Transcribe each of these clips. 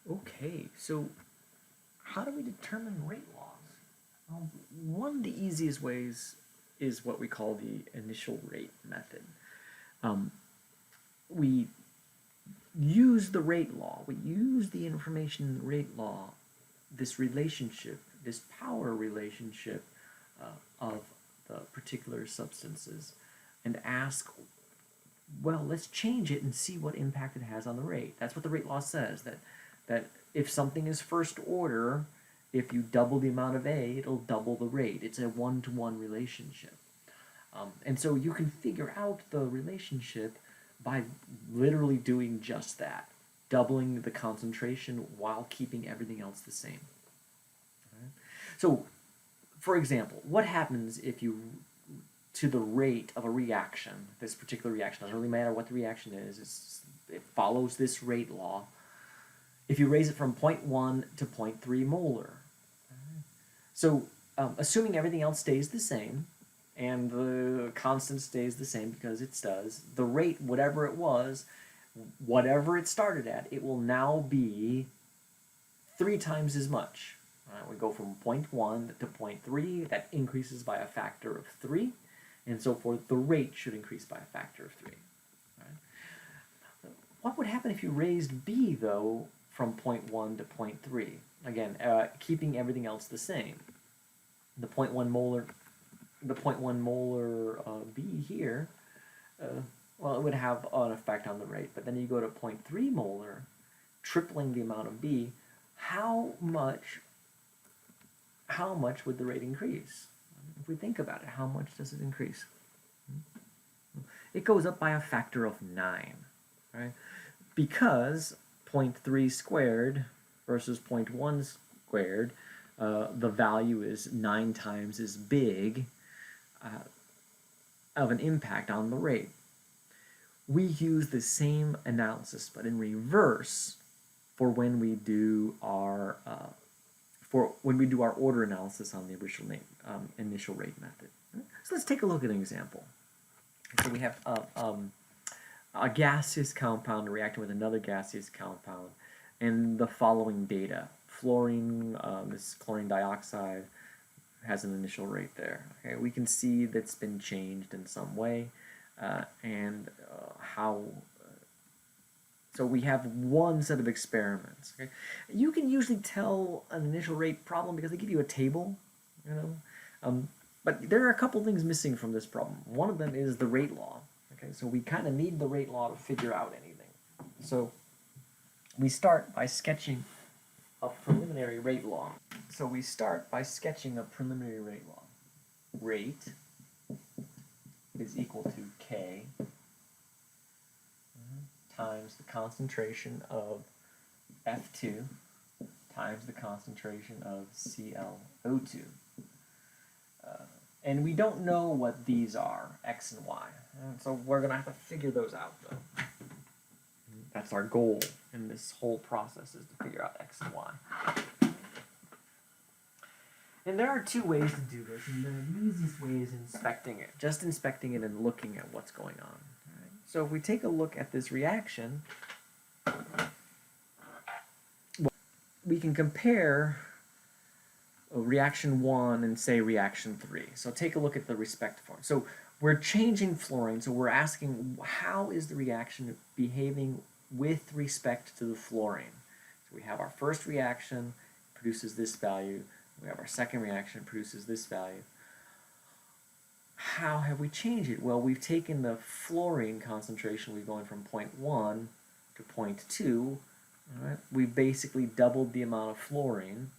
Okay, so how do we determine rate laws? One of the easiest ways is what we call the initial rate method. We use the rate law, we use the information in the rate law, this relationship, this power relationship of the particular substances, and ask, well, let's change it and see what impact it has on the rate. That's what the rate law says, that if something is first order, if you double the amount of A, it'll double the rate. It's a one-to-one relationship. And so you can figure out the relationship by literally doing just that, doubling the concentration while keeping everything else the same. Right? So, for example, what happens if you, to the rate of a reaction, this particular reaction, doesn't really matter what the reaction is, it follows this rate law, if you raise it from 0.1 to 0.3 molar. So, assuming everything else stays the same, and the constant stays the same because it does, the rate, whatever it was, whatever it started at, it will now be 3 times as much. We go from 0.1 to 0.3, that increases by a factor of 3, and so forth. The rate should increase by a factor of 3. Right? What would happen if you raised B, though, from 0.1 to 0.3? Again, keeping everything else the same. The 0.1 molar B here, well, it would have an effect on the rate. But then you go to 0.3 molar, tripling the amount of B. How much would the rate increase? If we think about it, how much does it increase? It goes up by a factor of 9, right? Because 0.3 squared versus 0.1 squared, the value is 9 times as big of an impact on the rate. We use the same analysis, but in reverse, for when we do our order analysis on the initial rate method. So let's take a look at an example. So we have a gaseous compound reacting with another gaseous compound, and the following data: fluorine, this chlorine dioxide, has an initial rate there. Okay, we can see that's been changed in some way, and how. So we have one set of experiments. Okay, you can usually tell an initial rate problem because they give you a table, you know. But there are a couple things missing from this problem. One of them is the rate law. Okay, so we kind of need the rate law to figure out anything. So we start by sketching a preliminary rate law. So we start by sketching a preliminary rate law. Rate is equal to K times the concentration of F2 times the concentration of ClO2. And we don't know what these are, X and Y. So we're going to have to figure those out, though. That's our goal in this whole process, is to figure out X and Y. And there are 2 ways to do this, and the easiest way is inspecting it. Just inspecting it and looking at what's going on. Right? So if we take a look at this reaction, we can compare reaction 1 and say reaction 3. So take a look at the respect form. So we're changing fluorine, so we're asking how is the reaction behaving with respect to the fluorine. So we have our first reaction, produces this value. We have our second reaction, produces this value. How have we changed it? Well, we've taken the fluorine concentration, we're going from 0.1 to 0.2. All right? We basically doubled the amount of fluorine,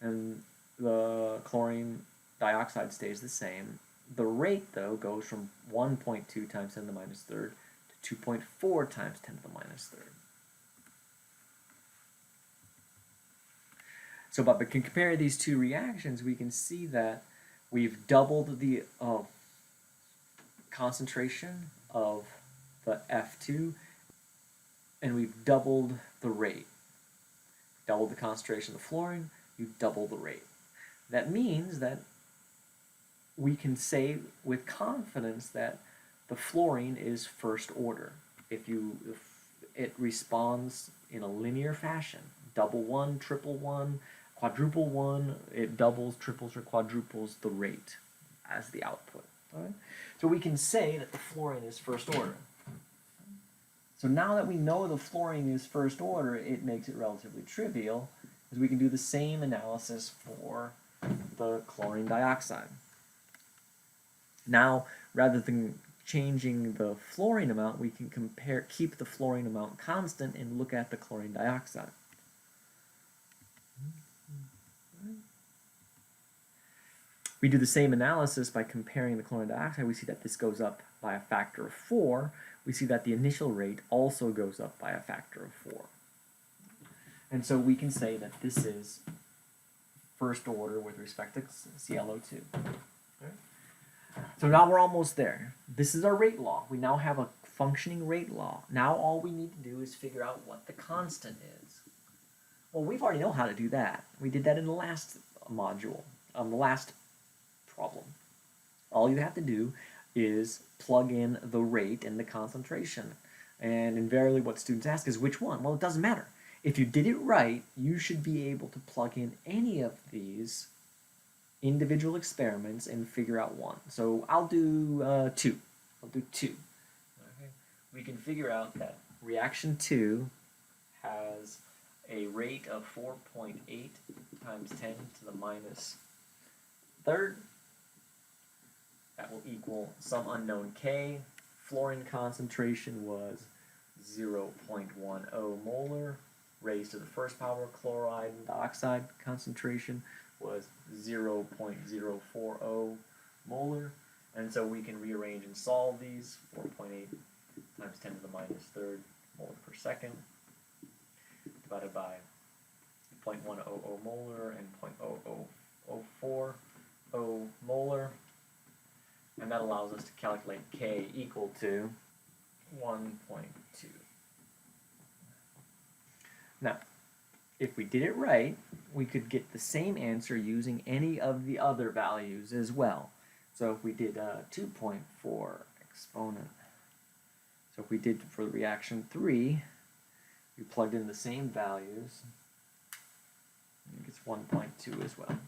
and the chlorine dioxide stays the same. The rate, though, goes from 1.2 times 10 to the minus third to 2.4 times 10 to the minus third. So, but we can compare these 2 reactions, we can see that we've doubled the concentration of the F2, and we've doubled the rate. Doubled the concentration of the fluorine, you double the rate. That means that we can say with confidence that the fluorine is first order. If it responds in a linear fashion. Double one, triple one, quadruple one, it doubles, triples, or quadruples the rate as the output. All right? So we can say that the fluorine is first order. So now that we know the fluorine is first order, it makes it relatively trivial, because we can do the same analysis for the chlorine dioxide. Now, rather than changing the fluorine amount, we can keep the fluorine amount constant and look at the chlorine dioxide. We do the same analysis by comparing the chlorine dioxide. We see that this goes up by a factor of 4. We see that the initial rate also goes up by a factor of 4. And so we can say that this is first order with respect to ClO2. Okay. So now we're almost there. This is our rate law. We now have a functioning rate law. Now all we need to do is figure out what the constant is. Well, we've already know how to do that. We did that in the last module, the last problem. All you have to do is plug in the rate and the concentration. And invariably what students ask is which one? Well, it doesn't matter. If you did it right, you should be able to plug in any of these individual experiments and figure out one. So I'll do 2. I'll do 2. Okay. We can figure out that reaction 2 has a rate of 4.8 times 10 to the minus third. That will equal some unknown K. Fluorine concentration was 0.10 molar. Raised to the first power. Chloride and dioxide concentration was 0.040 molar. And so we can rearrange and solve these. 4.8 times 10 to the minus third molar per second divided by 0.100 molar and 0.0040 molar. And that allows us to calculate K equal to 1.2. Now, if we did it right, we could get the same answer using any of the other values as well. So if we did 2.4 exponent, so if we did for reaction 3, we plugged in the same values, it gets 1.2 as well.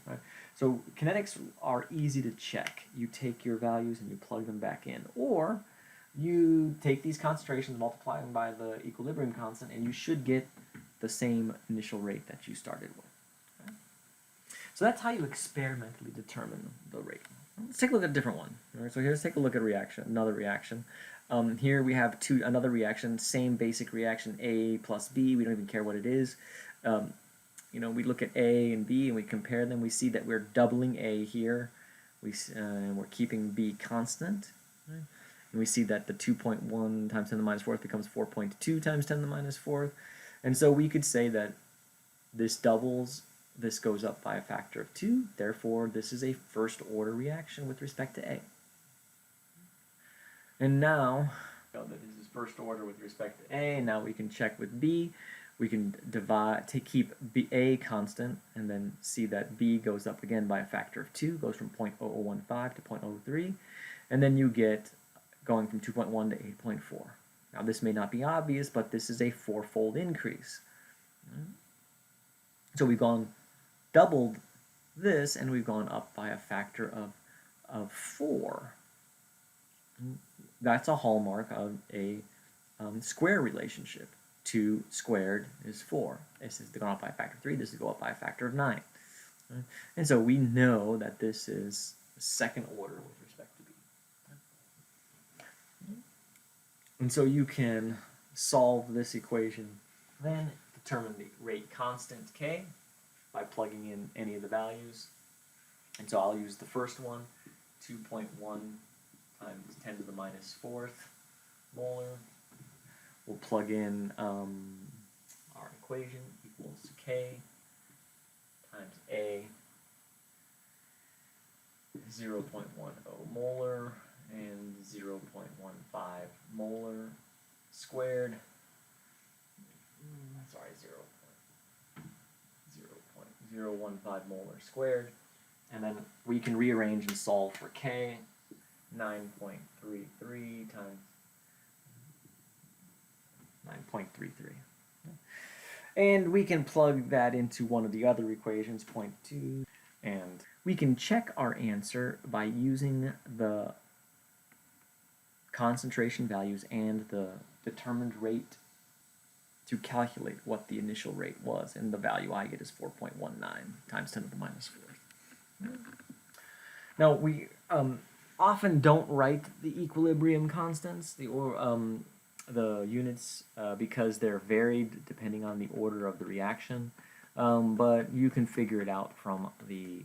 Right? So kinetics are easy to check. You take your values and you plug them back in. Or you take these concentrations, multiply them by the equilibrium constant, and you should get the same initial rate that you started with. Okay? So that's how you experimentally determine the rate. Let's take a look at a different one. All right, so here's take a look at another reaction. Here we have another reaction, same basic reaction, A plus B. We don't even care what it is. We look at A and B and we compare them. We see that we're doubling A here, and we're keeping B constant. Right? And we see that the 2.1 times 10 to the minus 4th becomes 4.2 times 10 to the minus 4th. And so we could say that this doubles, this goes up by a factor of 2. Therefore, this is a first order reaction with respect to A. And now, that this is first order with respect to A, and now we can check with B. We can keep A constant, and then see that B goes up again by a factor of 2, goes from 0.0015 to 0.03, and then you get going from 2.1 to 8.4. Now this may not be obvious, but this is a 4-fold increase. So we've doubled this, and we've gone up by a factor of 4. That's a hallmark of a square relationship. 2 squared is 4. This is gone up by a factor of 3. This is go up by a factor of 9. Right? And so we know that this is second order with respect to B. And so you can solve this equation, then determine the rate constant K by plugging in any of the values. And so I'll use the first one, 2.1 times 10 to the minus 4th molar. We'll plug in our equation equals K times A, 0.10 molar, and 0.15 molar squared. Sorry, 0.015 molar squared. And then we can rearrange and solve for K, 9.33 times 9.33. And we can plug that into one of the other equations, 0.2, and we can check our answer by using the concentration values and the determined rate to calculate what the initial rate was, and the value I get is 4.19 times 10 to the minus 4. Now, we often don't write the equilibrium constants, the units, because they're varied depending on the order of the reaction, but you can figure it out from the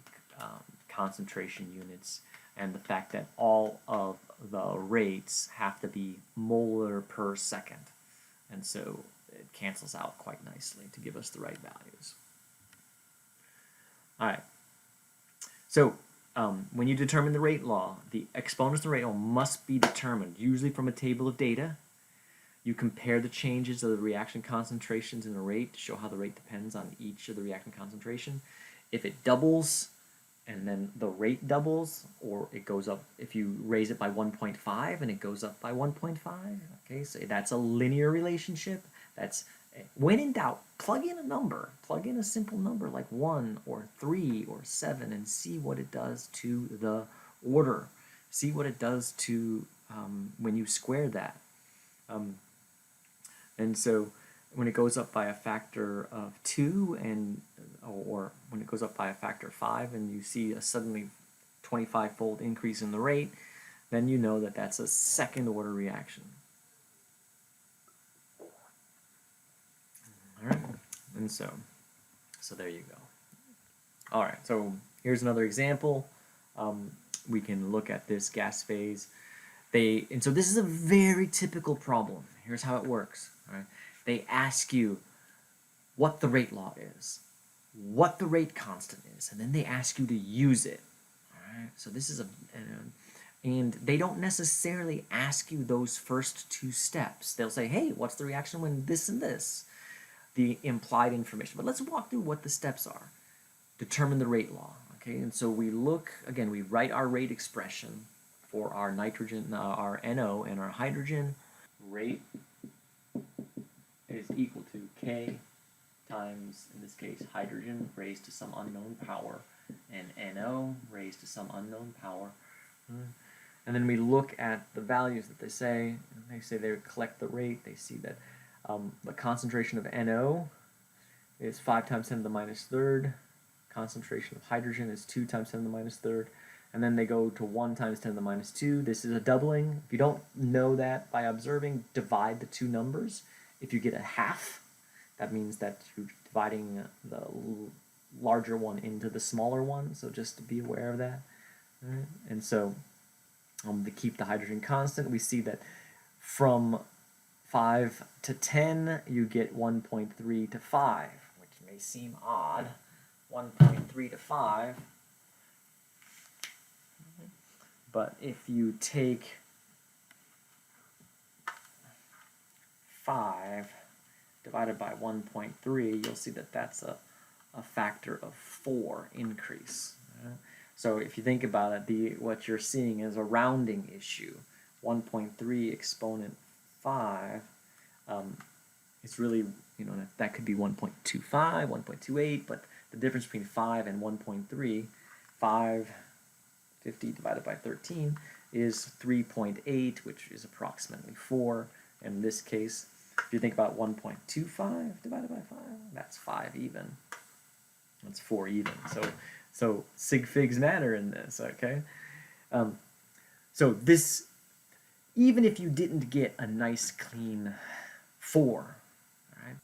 concentration units and the fact that all of the rates have to be molar per second, and so it cancels out quite nicely to give us the right values. All right, so when you determine the rate law, the exponents of the rate law must be determined, usually from a table of data. You compare the changes of the reaction concentrations in the rate to show how the rate depends on each of the reaction concentration. If it doubles, and then the rate doubles, or it goes up, if you raise it by 1.5 and it goes up by 1.5, okay, so that's a linear relationship. That's, when in doubt, plug in a number, plug in a simple number like 1 or 3 or 7 and see what it does to the order. See what it does to when you square that. And so when it goes up by a factor of 2, and or when it goes up by a factor of 5, and you see a suddenly 25-fold increase in the rate, then you know that that's a second order reaction. All right, and so there you go. All right, so here's another example. We can look at this gas phase. And so this is a very typical problem. Here's how it works. All right, they ask you what the rate law is, what the rate constant is, and then they ask you to use it. All right, so this is and they don't necessarily ask you those first two steps. They'll say, hey, what's the reaction when this and this? The implied information. But let's walk through what the steps are. Determine the rate law. Okay, and so we look, again, we write our rate expression for our nitrogen, our NO, and our hydrogen. Rate is equal to K times, in this case, hydrogen raised to some unknown power, and NO raised to some unknown power. And then we look at the values that they say. They say they collect the rate. They see that the concentration of NO is 5 times 10 to the minus third. Concentration of hydrogen is 2 times 10 to the minus third. And then they go to 1 times 10 to the minus 2. This is a doubling. If you don't know that by observing, divide the two numbers. If you get a half, that means that you're dividing the larger one into the smaller one, so just to be aware of that. Right? And so to keep the hydrogen constant, we see that from 5 to 10, you get 1.3 to 5, which may seem odd. 1.3 to 5. But if you take 5 divided by 1.3, you'll see that that's a factor of 4 increase. Right? So if you think about it, what you're seeing is a rounding issue. 1.3 exponent 5, it's really, that could be 1.25, 1.28, but the difference between 5 and 1.3, 550 divided by 13 is 3.8, which is approximately 4. In this case, if you think about 1.25 divided by 5, that's 5 even. That's 4 even. So sig figs matter in this, okay? So this, even if you didn't get a nice clean 4, right?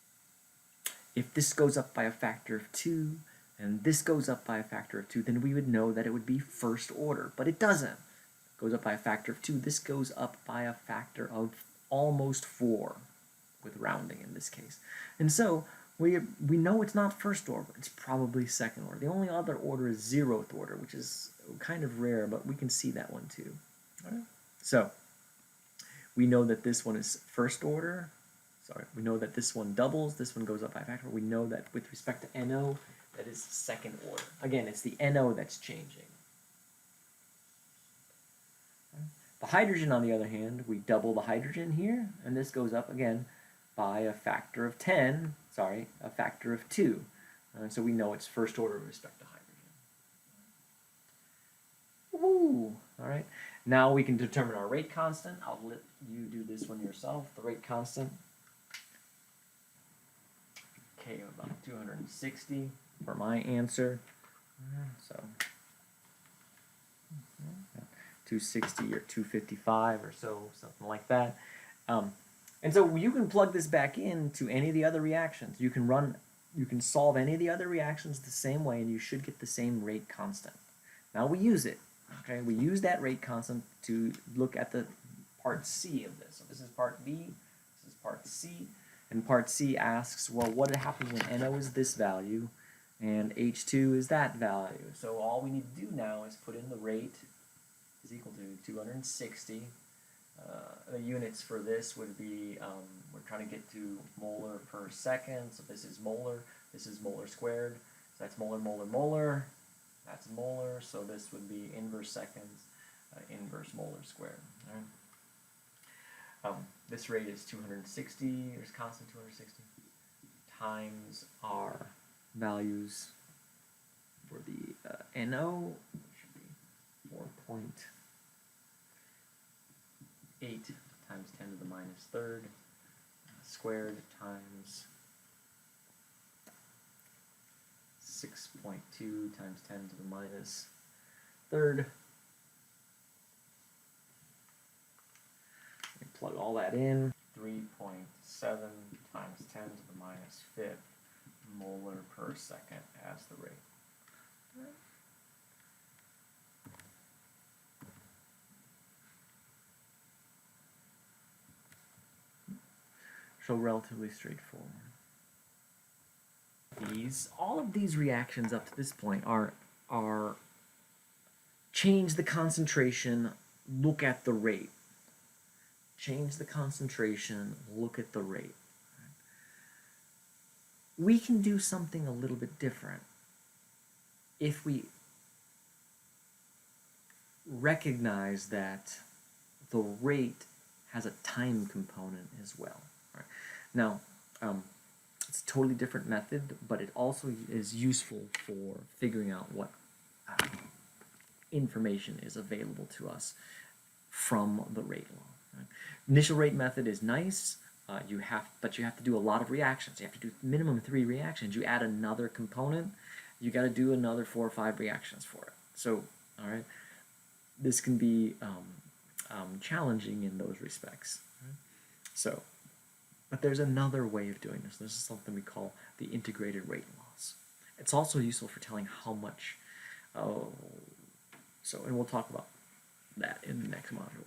If this goes up by a factor of 2, and this goes up by a factor of 2, then we would know that it would be first order, but it doesn't. It goes up by a factor of 2. This goes up by a factor of almost 4, with rounding in this case. And so we know it's not first order, it's probably second order. The only other order is 0th order, which is kind of rare, but we can see that one too. All right. So we know that this one is first order. Sorry, we know that this one doubles, this one goes up by a factor. We know that with respect to NO, that is second order. Again, it's the NO that's changing. The hydrogen, on the other hand, we double the hydrogen here, and this goes up again. by a factor of 10, sorry, a factor of 2. So we know it's first order with respect to hydrogen. Woo! All right. Now we can determine our rate constant. I'll let you do this one yourself. The rate constant, okay, about 260 for my answer. So 260 or 255 or so, something like that. And so you can plug this back into any of the other reactions. You can solve any of the other reactions the same way, and you should get the same rate constant. Now we use it. Okay, we use that rate constant to look at the part C of this. So this is part B, this is part C, and part C asks, well, what happens when NO is this value and H2 is that value? So all we need to do now is put in the rate is equal to 260. The units for this would be, we're trying to get to molar per second, so this is molar squared, so that's molar, molar, molar, that's molar, so this would be inverse seconds, inverse molar squared. Right? This rate is 260, there's constant 260, times our values for the NO, which should be 4.8 times 10 to the minus third squared times 6.2 times 10 to the minus third. We plug all that in. 3.7 times 10 to the minus fifth molar per second as the rate. So relatively straightforward. All of these reactions up to this point are change the concentration, look at the rate. Change the concentration, look at the rate. We can do something a little bit different if we recognize that the rate has a time component as well. Right? Now, it's a totally different method, but it also is useful for figuring out what information is available to us from the rate law. Right? Initial rate method is nice, but you have to do a lot of reactions. You have to do minimum 3 reactions. You add another component, you got to do another 4 or 5 reactions for it. So, all right, this can be challenging in those respects. Right? So, but there's another way of doing this. This is something we call the integrated rate loss. It's also useful for telling how much. And we'll talk about that in the next module.